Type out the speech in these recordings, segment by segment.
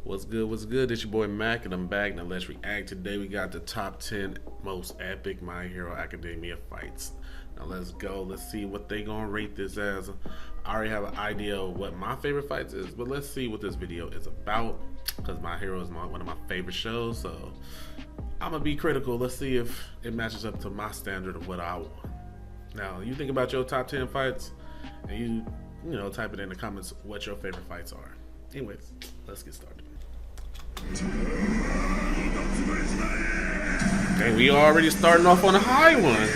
What's good? What's good? It's your boy Mac, and I'm back. Now let's react. Today we got the top 10 most epic My Hero Academia fights. Now let's go. Let's see what they gonna rate this as. I already have an idea of what my favorite fights is, but let's see what this video is about. Because My Hero is one of my favorite shows, so I'm gonna be critical. Let's see if it matches up to my standard of what I want. Now, you think about your top 10 fights, and you know, type it in the comments what your favorite fights are. Anyways, let's get started. Okay, we already starting off on a high one.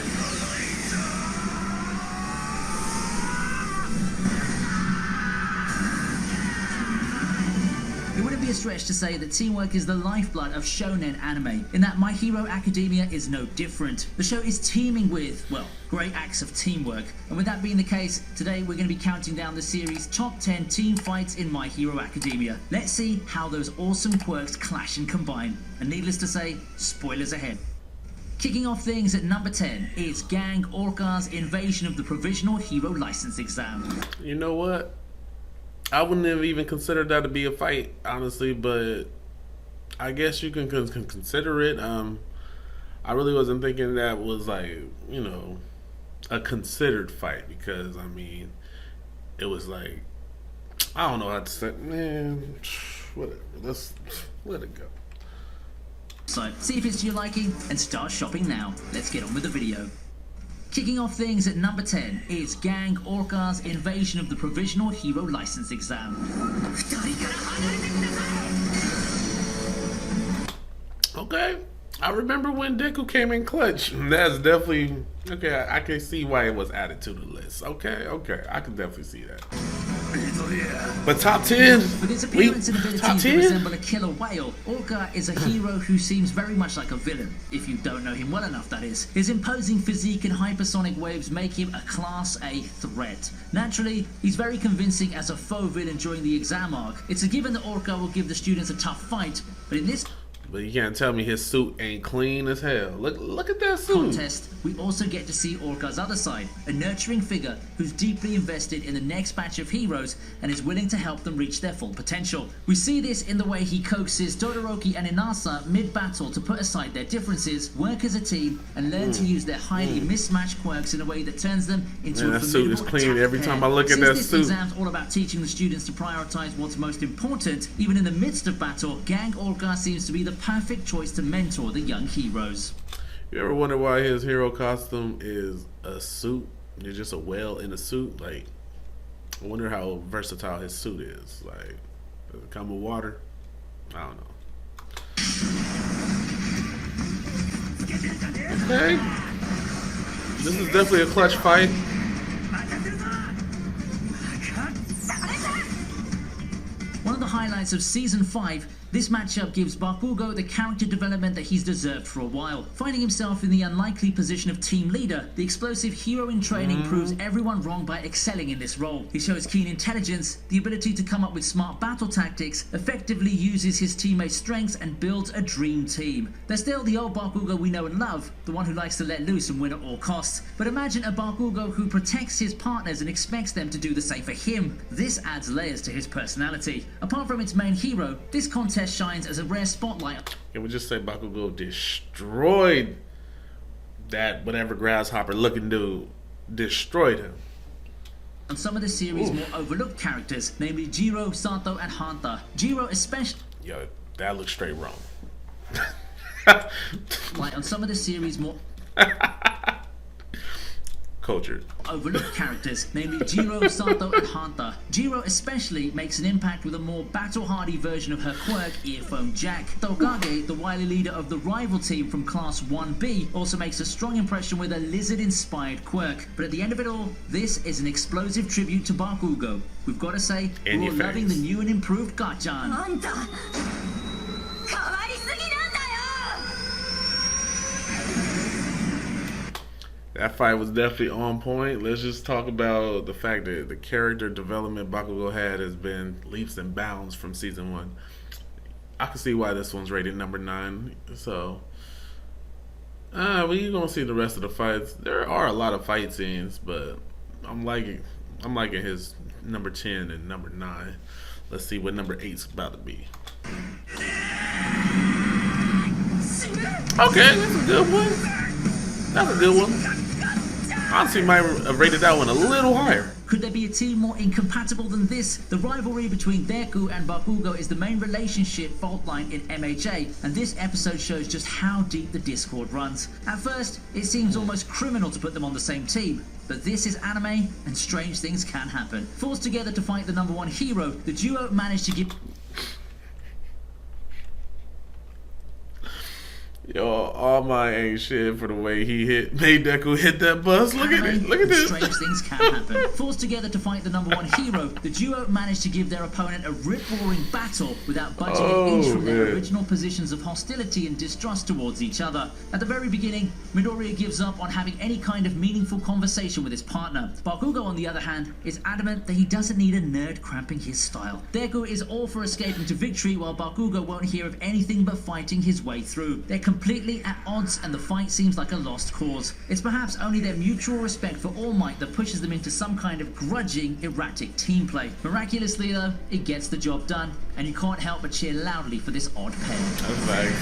It wouldn't be a stretch to say that teamwork is the lifeblood of shonen anime, in that My Hero Academia is no different. The show is teeming with, well, great acts of teamwork. And with that being the case, today we're going to be counting down the series' top 10 team fights in My Hero Academia. Let's see how those awesome quirks clash and combine. And needless to say, spoilers ahead. Kicking off things at number 10 is Gang Orca's invasion of the Provisional Hero License Exam. You know what? I wouldn't have even considered that to be a fight, honestly, but I guess you can consider it. I really wasn't thinking that was like, you know, a considered fight, because I mean, it was like, I don't know how to say, man, whatever, let's let it go. So, see if it's to your liking and start shopping now. Let's get on with the video. Kicking off things at number 10 is Gang Orca's invasion of the Provisional Hero License Exam. Okay, I remember when Deku came in clutch. That's definitely, okay, I can see why it was added to the list. Okay, I can definitely see that. But top 10? With his appearance and ability to resemble a killer whale, Orca is a hero who seems very much like a villain, if you don't know him well enough, that is. His imposing physique and hypersonic waves make him a Class A threat. Naturally, he's very convincing as a faux villain during the exam arc. It's a given that Orca will give the students a tough fight, but in this But you can't tell me his suit ain't clean as hell. Look at that suit. contest, we also get to see Orca's other side, a nurturing figure who's deeply invested in the next batch of heroes and is willing to help them reach their full potential. We see this in the way he coaxes Todoroki and Inasa mid-battle to put aside their differences, work as a team, and learn to use their highly mismatched quirks in a way that turns them into a that suit is clean every time I look at that suit. Since this exam's all about teaching the students to prioritize what's most important, even in the midst of battle, Gang Orca seems to be the perfect choice to mentor the young heroes. You ever wonder why his hero costume is a suit? It's just a whale in a suit. Like, I wonder how versatile his suit is. Like, does it come with water? I don't know. Okay. This is definitely a clutch fight. One of the highlights of Season 5, this matchup gives Bakugo the character development that he's deserved for a while. Finding himself in the unlikely position of team leader, the explosive hero in training proves everyone wrong by excelling in this role. He shows keen intelligence, the ability to come up with smart battle tactics, effectively uses his teammates' strengths, and builds a dream team. There's still the old Bakugo we know and love, the one who likes to let loose and win at all costs. But imagine a Bakugo who protects his partners and expects them to do the same for him. This adds layers to his personality. Apart from its main hero, this contest shines as a rare spotlight. Can we just say Bakugo destroyed that whatever grasshopper looking dude? Destroyed him. On some of the series' more overlooked characters, namely Jiro, Sato, and Hanta. Jiro especially. Yo, that looks straight wrong. Like on some of the series' more cultured. overlooked characters, namely Jiro, Sato, and Hanta. Jiro especially makes an impact with a more battle-hardy version of her quirk, Earphone Jack. Tokage, the wily leader of the rival team from Class 1B, also makes a strong impression with a lizard-inspired quirk. But at the end of it all, this is an explosive tribute to Bakugo. We've got to say, we're all loving the new and improved Gachan. That fight was definitely on point. Let's just talk about the fact that the character development Bakugo had has been leaps and bounds from Season 1. I can see why this one's rated number 9. So, well, you're going to see the rest of the fights. There are a lot of fight scenes, but I'm liking his number 10 and number 9. Let's see what number 8's about to be. Okay, that's a good one. That's a good one. Honestly, might have rated that one a little higher. Could there be a team more incompatible than this? The rivalry between Deku and Bakugo is the main relationship fault line in MHA, and this episode shows just how deep the discord runs. At first, it seems almost criminal to put them on the same team, but this is anime, and strange things can happen. Forced together to fight the #1 hero, the duo managed to give... Yo, All Might ain't shit for the way he made Deku hit that bus. Look at it. Look at this. Strange things can happen. Forced together to fight the #1 hero, the duo managed to give their opponent a rip-roaring battle without budging an inch from their original positions of hostility and distrust towards each other. At the very beginning, Midoriya gives up on having any kind of meaningful conversation with his partner. Bakugo, on the other hand, is adamant that he doesn't need a nerd cramping his style. Deku is all for escaping to victory, while Bakugo won't hear of anything but fighting his way through. They're completely at odds, and the fight seems like a lost cause. It's perhaps only their mutual respect for All Might that pushes them into some kind of grudging, erratic team play. Miraculously though, it gets the job done, and you can't help but cheer loudly for this odd pair. That's nice.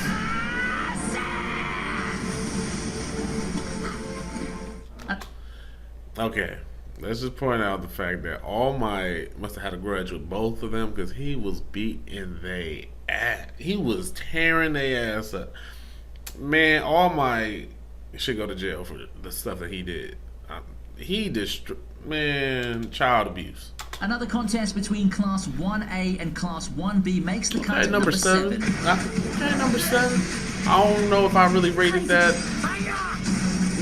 Okay, let's just point out the fact that All Might must have had a grudge with both of them, because he was beating they ass. He was tearing their ass up. Man, All Might should go to jail for the stuff that he did. Child abuse. Another contest between Class 1A and Class 1B makes the cut at number 7. Okay, number 7. I don't know if I really rated that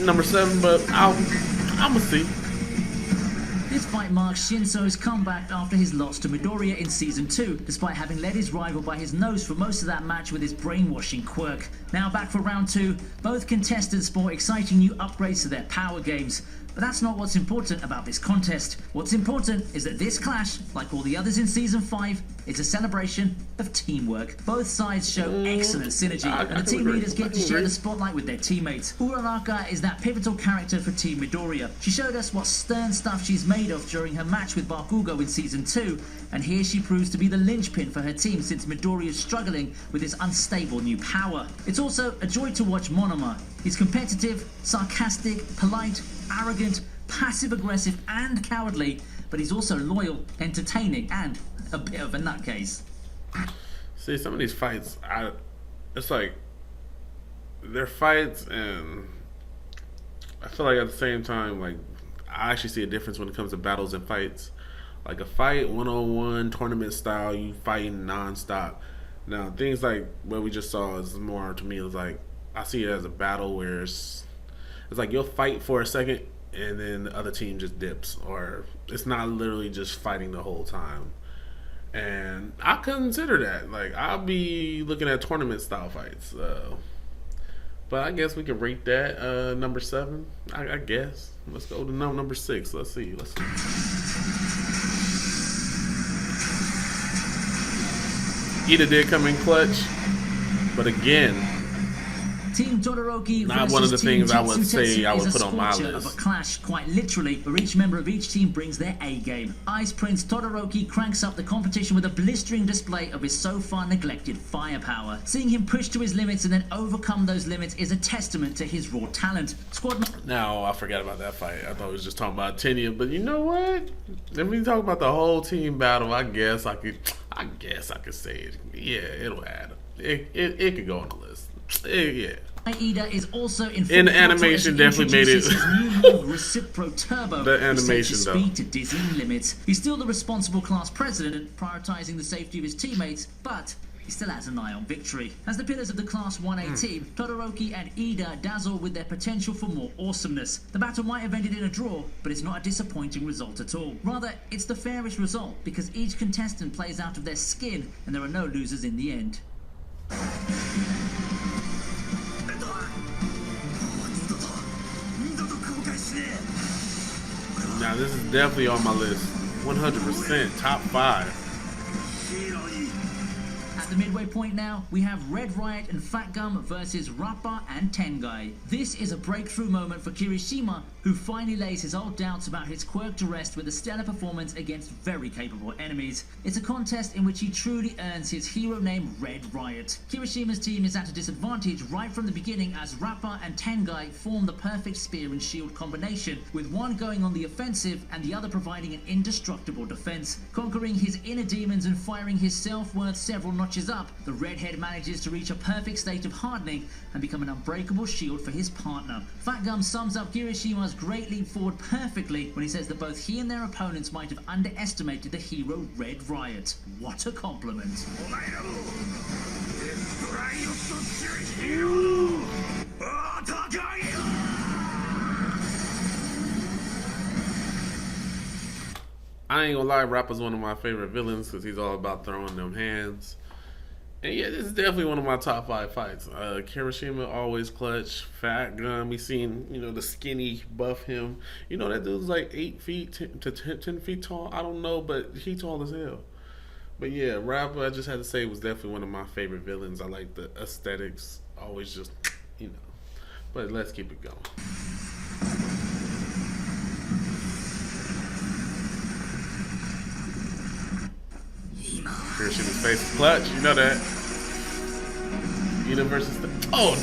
number 7, but I'ma see. This fight marks Shinso's comeback after his loss to Midoriya in Season 2, despite having led his rival by his nose for most of that match with his brainwashing quirk. Now back for round 2, both contestants sport exciting new upgrades to their power games. But that's not what's important about this contest. What's important is that this clash, like all the others in Season 5, is a celebration of teamwork. Both sides show excellent synergy, and the team leaders get to share the spotlight with their teammates. Uraraka is that pivotal character for Team Midoriya. She showed us what stern stuff she's made of during her match with Bakugo in Season 2, and here she proves to be the linchpin for her team since Midoriya is struggling with his unstable new power. It's also a joy to watch Monoma. He's competitive, sarcastic, polite, arrogant, passive-aggressive and cowardly, but he's also loyal, entertaining, and a bit of a nutcase. See, some of these fights, it's like they're fights, and I feel like at the same time, like I actually see a difference when it comes to battles and fights. Like a fight, one-on-one, tournament style, you fighting non-stop. Now, things like what we just saw is more, to me, it's like I see it as a battle where it's like you'll fight for a second and then the other team just dips, or it's not literally just fighting the whole time. And I consider that. Like, I'll be looking at tournament style fights. But I guess we can rate that number 7. I guess. Let's go to number 6. Let's see. Ida did come in clutch, but again, Team Todoroki not one of the things I would say I would put on my list. Of a clash, quite literally, where each member of each team brings their A game. Ice Prince Todoroki cranks up the competition with a blistering display of his so far neglected firepower. Seeing him push to his limits and then overcome those limits is a testament to his raw talent. Now, I forgot about that fight. I thought we was just talking about Tenya, but you know what? If we talk about the whole team battle, I guess I could say it. Yeah, it'll add. It could go on the list. Yeah. Ida is also in the animation definitely made it. His new Recipro Turbo, the animation though. Speed to dizzying limits. He's still the responsible class president, prioritizing the safety of his teammates, but he still has an eye on victory. As the pillars of the Class 1A team, Todoroki and Ida dazzle with their potential for more awesomeness. The battle might have ended in a draw, but it's not a disappointing result at all. Rather, it's the fairest result, because each contestant plays out of their skin, and there are no losers in the end. Now, this is definitely on my list. 100%, top 5. At the midway point now, we have Red Riot and Fat Gum versus Rappa and Tengai. This is a breakthrough moment for Kirishima, who finally lays his old doubts about his quirk to rest with a stellar performance against very capable enemies. It's a contest in which he truly earns his hero name Red Riot. Kirishima's team is at a disadvantage right from the beginning as Rappa and Tengai form the perfect spear and shield combination, with one going on the offensive and the other providing an indestructible defense. Conquering his inner demons and firing his self-worth several notches up, the redhead manages to reach a perfect state of hardening and become an unbreakable shield for his partner. Fat Gum sums up Kirishima's great leap forward perfectly when he says that both he and their opponents might have underestimated the hero Red Riot. What a compliment. I ain't gonna lie, Rappa's one of my favorite villains because he's all about throwing them hands. And yeah, this is definitely one of my top 5 fights. Kirishima always clutch. Fat Gum, we seen, the skinny buff him. That dude's like 8 feet to 10 feet tall. I don't know, but he tall as hell. But yeah, Rappa, I just had to say, was definitely one of my favorite villains. I like the aesthetics. Always just, But let's keep it going. Kirishima's face is clutch, you know that. Ida versus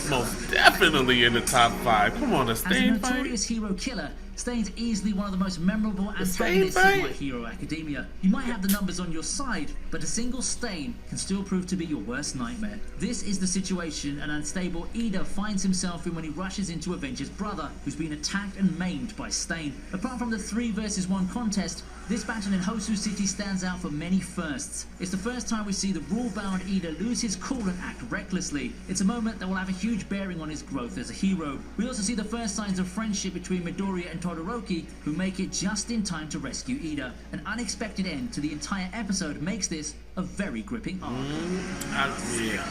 most definitely in the top 5. Come on, a Stain fight. As a notorious hero killer, Stain's easily one of the most memorable antagonists in My Hero Academia. You might have the numbers on your side, but a single Stain can still prove to be your worst nightmare. This is the situation an unstable Ida finds himself in when he rushes in to avenge his brother, who's been attacked and maimed by Stain. Apart from the 3 versus 1 contest, this battle in Hosu City stands out for many firsts. It's the first time we see the rule-bound Ida lose his cool and act recklessly. It's a moment that will have a huge bearing on his growth as a hero. We also see the first signs of friendship between Midoriya and Todoroki, who make it just in time to rescue Ida. An unexpected end to the entire episode makes this a very gripping arc. Yeah.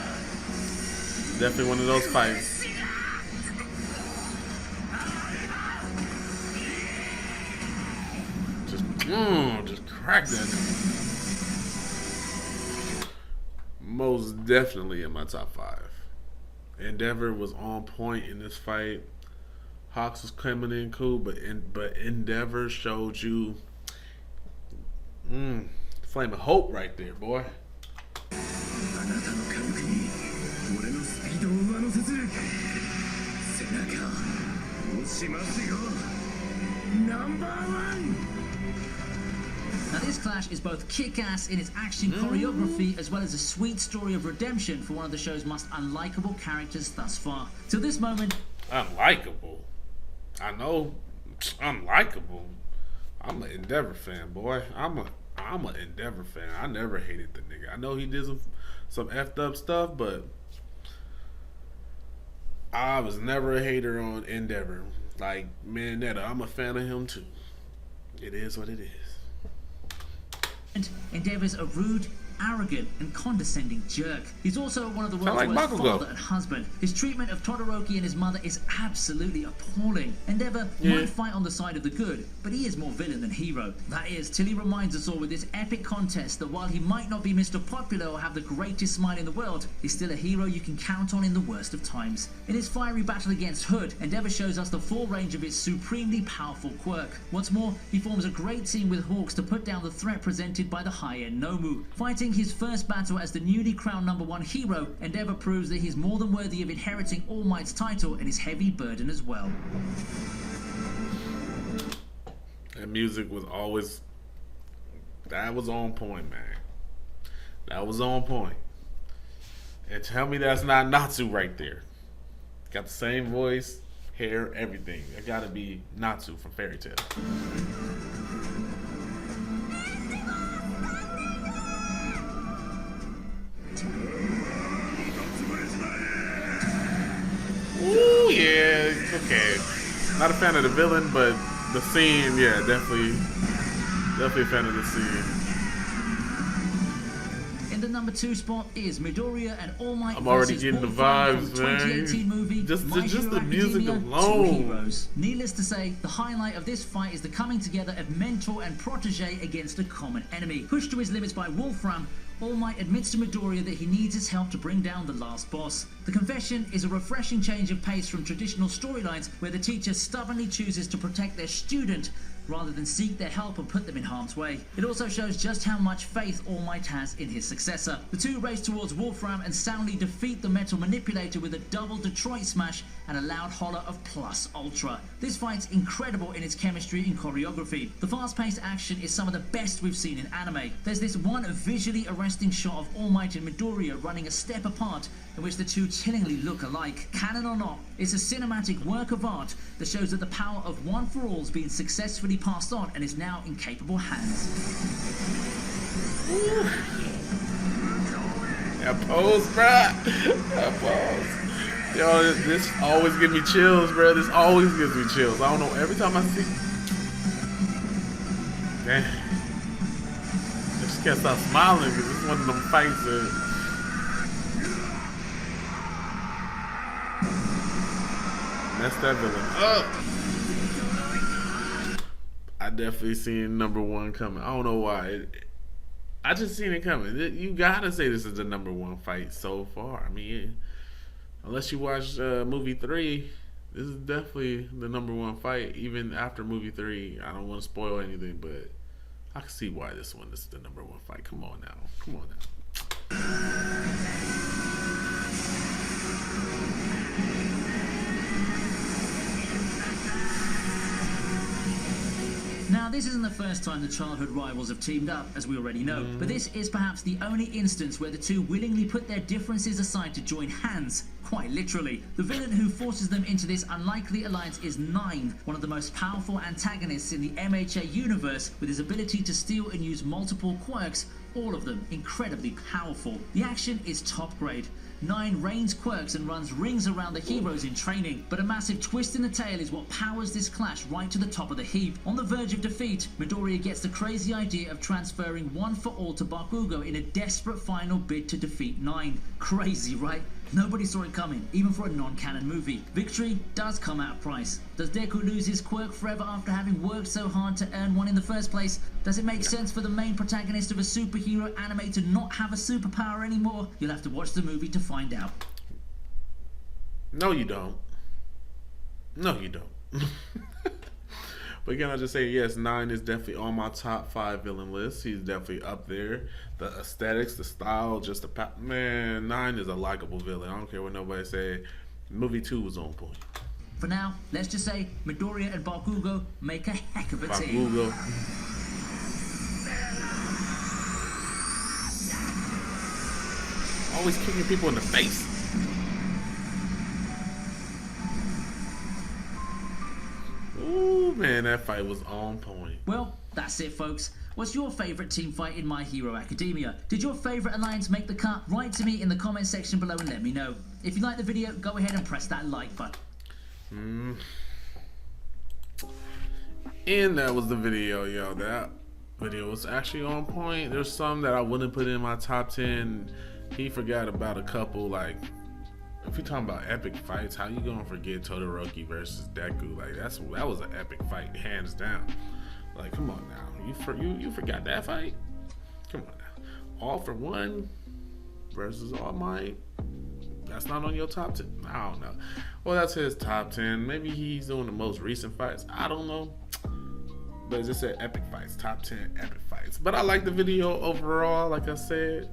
Definitely one of those fights. Just crack that. Most definitely in my top 5. Endeavor was on point in this fight. Hawks was coming in cool, but Endeavor showed you flame of hope right there, boy. Now this clash is both kick-ass in its action choreography as well as a sweet story of redemption for one of the show's most unlikable characters thus far. Till this moment... Unlikable? I know unlikable. I'm an Endeavor fan, boy. I'm an Endeavor fan. I never hated the nigga. I know he did some effed up stuff, but I was never a hater on Endeavor. Like Mineta, I'm a fan of him too. It is what it is. Endeavor's a rude, arrogant, and condescending jerk. He's also one of the world's worst father and husband. His treatment of Todoroki and his mother is absolutely appalling. Endeavor might fight on the side of the good, but he is more villain than hero. That is, till he reminds us all with this epic contest that while he might not be Mr. Popular or have the greatest smile in the world, he's still a hero you can count on in the worst of times. In his fiery battle against Hood, Endeavor shows us the full range of his supremely powerful quirk. What's more, he forms a great team with Hawks to put down the threat presented by the high-end Nomu. Fighting his first battle as the newly crowned #1 hero, Endeavor proves that he's more than worthy of inheriting All Might's title and his heavy burden as well. That music was always... That was on point, man. That was on point. And tell me that's not Natsu right there. Got the same voice, hair, everything. That gotta be Natsu from Fairy Tail. Ooh, yeah, okay. Not a fan of the villain, but the scene, yeah, definitely a fan of the scene. In the #2 spot is Midoriya and All Might. I'm already getting the vibes, man. 2018 movie, just the Academia, music alone. 2 heroes. Needless to say, the highlight of this fight is the coming together of mentor and protege against a common enemy. Pushed to his limits by Wolfram, All Might admits to Midoriya that he needs his help to bring down the last boss. The confession is a refreshing change of pace from traditional storylines where the teacher stubbornly chooses to protect their student rather than seek their help and put them in harm's way. It also shows just how much faith All Might has in his successor. The two race towards Wolfram and soundly defeat the Metal Manipulator with a double Detroit smash and a loud holler of Plus Ultra. This fight's incredible in its chemistry and choreography. The fast-paced action is some of the best we've seen in anime. There's this one visually arresting shot of All Might and Midoriya running a step apart in which the two chillingly look alike. Canon or not, it's a cinematic work of art that shows that the power of One for All has been successfully passed on and is now in capable hands. That pose, bruh. That pose. Yo, this always gives me chills, bro. This always gives me chills. I don't know. Every time I see, man, I just can't stop smiling because it's one of them fights that. That's that villain up. I definitely seen number one coming. I don't know why. I just seen it coming. You gotta say this is the number one fight so far. I mean, unless you watched movie 3, this is definitely the number one fight. Even after movie 3, I don't want to spoil anything, but I can see why this is the number one fight. Come on now. Come on now. Now, this isn't the first time the childhood rivals have teamed up, as we already know, but this is perhaps the only instance where the two willingly put their differences aside to join hands, quite literally. The villain who forces them into this unlikely alliance is Nine, one of the most powerful antagonists in the MHA universe, with his ability to steal and use multiple quirks, all of them incredibly powerful. The action is top grade. Nine rains quirks and runs rings around the heroes in training, but a massive twist in the tail is what powers this clash right to the top of the heap. On the verge of defeat, Midoriya gets the crazy idea of transferring One for All to Bakugo in a desperate final bid to defeat Nine. Crazy, right? Nobody saw it coming, even for a non-canon movie. Victory does come at a price. Does Deku lose his quirk forever after having worked so hard to earn one in the first place? Does it make sense for the main protagonist of a superhero anime to not have a superpower anymore? You'll have to watch the movie to find out. No, you don't. No, you don't. But can I just say, yes, Nine is definitely on my top 5 villain list. He's definitely up there. The aesthetics, the style, just the man. Nine is a likable villain. I don't care what nobody say. Movie 2 was on point. For now, let's just say Midoriya and Bakugo make a heck of a team. Bakugo. Always kicking people in the face. Ooh, man, that fight was on point. Well, that's it, folks. What's your favourite team fight in My Hero Academia? Did your favourite alliance make the cut? Write to me in the comment section below and let me know. If you like the video, go ahead and press that like button. And that was the video, yo. That video was actually on point. There's some that I wouldn't put in my top 10. He forgot about a couple, like, if you're talking about epic fights, how you gonna forget Todoroki versus Deku? Like, that was an epic fight, hands down. Like, come on now, you forgot that fight? Come on now, All for One versus All Might. That's not on your top 10. I don't know. Well, that's his top 10. Maybe he's doing the most recent fights. I don't know. But it just said epic fights, top 10 epic fights. But I like the video overall. Like I said,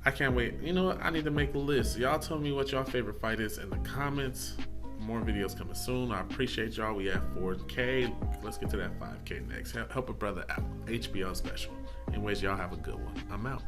I can't wait. You know what? I need to make a list. Y'all tell me what y'all favorite fight is in the comments. More videos coming soon. I appreciate y'all. We have 4K. Let's get to that 5K next. Help a brother out. HBO special. Anyways, y'all have a good one. I'm out.